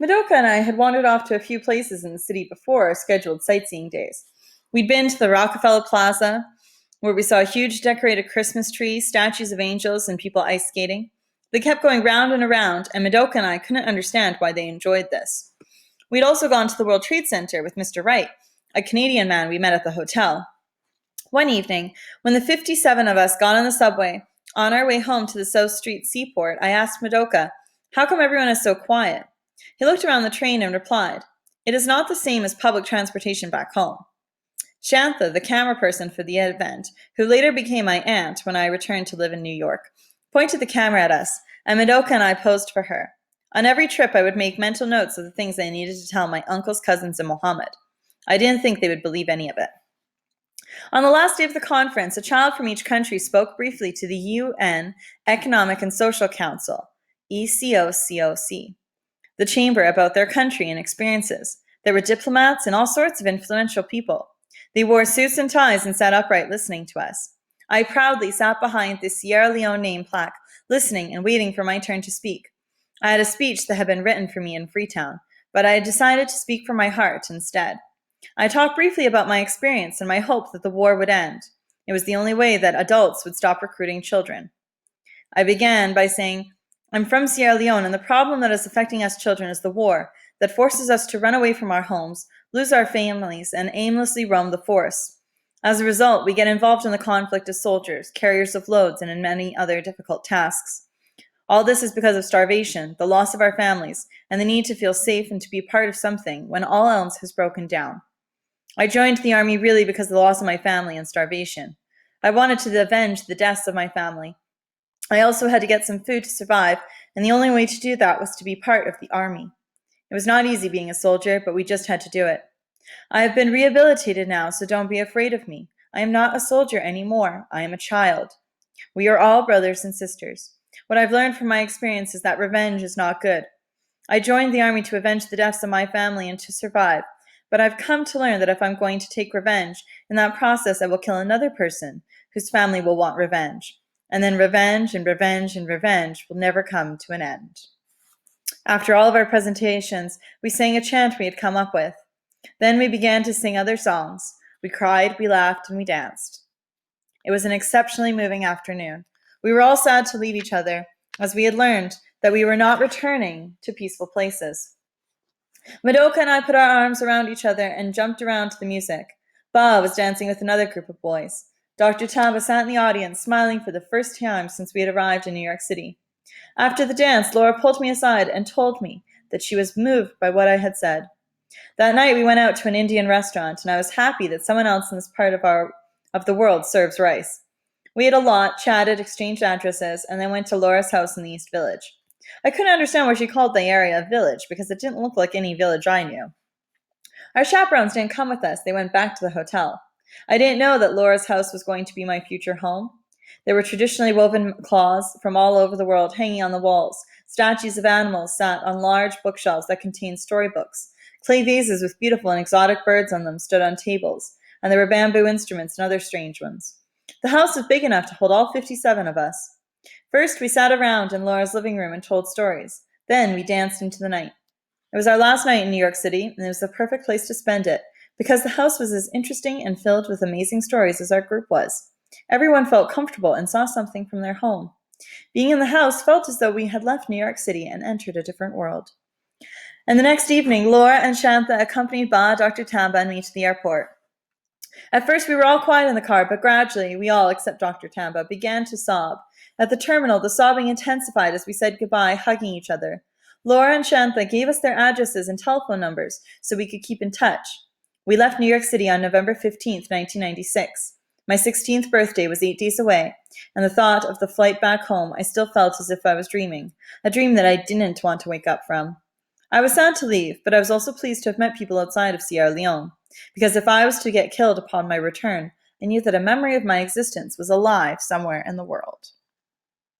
Madoka and I had wandered off to a few places in the city before our scheduled sightseeing days. We'd been to the Rockefeller Plaza, where we saw a huge decorated Christmas tree, statues of angels, and people ice skating. They kept going round and around, and Madoka and I couldn't understand why they enjoyed this. We'd also gone to the World Trade Center with Mr. Wright, a Canadian man we met at the hotel. One evening, when the 57 of us got on the subway, on our way home to the South Street Seaport, I asked Madoka, "How come everyone is so quiet?" He looked around the train and replied, "It is not the same as public transportation back home." Shantha, the camera person for the event, who later became my aunt when I returned to live in New York, pointed the camera at us, and Madoka and I posed for her. On every trip, I would make mental notes of the things I needed to tell my uncles, cousins, and Mohammed. I didn't think they would believe any of it. On the last day of the conference, a child from each country spoke briefly to the UN Economic and Social Council, ECOCOC, the chamber, about their country and experiences. There were diplomats and all sorts of influential people. They wore suits and ties and sat upright listening to us. I proudly sat behind the Sierra Leone name plaque, listening and waiting for my turn to speak. I had a speech that had been written for me in Freetown, but I had decided to speak from my heart instead. I talked briefly about my experience and my hope that the war would end. It was the only way that adults would stop recruiting children. I began by saying, "I'm from Sierra Leone, and the problem that is affecting us children is the war that forces us to run away from our homes, lose our families, and aimlessly roam the forests. As a result, we get involved in the conflict as soldiers, carriers of loads, and in many other difficult tasks. All this is because of starvation, the loss of our families, and the need to feel safe and to be part of something when all else has broken down. I joined the army really because of the loss of my family and starvation. I wanted to avenge the deaths of my family. I also had to get some food to survive, and the only way to do that was to be part of the army. It was not easy being a soldier, but we just had to do it. I have been rehabilitated now, so don't be afraid of me. I am not a soldier anymore. I am a child. We are all brothers and sisters. What I've learned from my experience is that revenge is not good. I joined the army to avenge the deaths of my family and to survive, but I've come to learn that if I'm going to take revenge, in that process I will kill another person whose family will want revenge. And then revenge and revenge and revenge will never come to an end." After all of our presentations, we sang a chant we had come up with. Then we began to sing other songs. We cried, we laughed, and we danced. It was an exceptionally moving afternoon. We were all sad to leave each other, as we had learned that we were not returning to peaceful places. Madoka and I put our arms around each other and jumped around to the music. Ba was dancing with another group of boys. Dr. Tamba sat in the audience, smiling for the first time since we had arrived in New York City. After the dance, Laura pulled me aside and told me that she was moved by what I had said. That night we went out to an Indian restaurant, and I was happy that someone else in this part of the world serves rice. We ate a lot, chatted, exchanged addresses, and then went to Laura's house in the East Village. I couldn't understand why she called the area a village, because it didn't look like any village I knew. Our chaperones didn't come with us. They went back to the hotel. I didn't know that Laura's house was going to be my future home. There were traditionally woven cloths from all over the world hanging on the walls. Statues of animals sat on large bookshelves that contained storybooks. Clay vases with beautiful and exotic birds on them stood on tables, and there were bamboo instruments and other strange ones. The house was big enough to hold all 57 of us. First, we sat around in Laura's living room and told stories. Then we danced into the night. It was our last night in New York City, and it was the perfect place to spend it, because the house was as interesting and filled with amazing stories as our group was. Everyone felt comfortable and saw something from their home. Being in the house felt as though we had left New York City and entered a different world. And the next evening, Laura and Shantha accompanied Ba, Dr. Tamba, and me to the airport. At first, we were all quiet in the car, but gradually, we all, except Dr. Tamba, began to sob. At the terminal, the sobbing intensified as we said goodbye, hugging each other. Laura and Shantha gave us their addresses and telephone numbers so we could keep in touch. We left New York City on November 15th, 1996. My 16th birthday was 8 days away, and the thought of the flight back home, I still felt as if I was dreaming, a dream that I didn't want to wake up from. I was sad to leave, but I was also pleased to have met people outside of Sierra Leone, because if I was to get killed upon my return, I knew that a memory of my existence was alive somewhere in the world.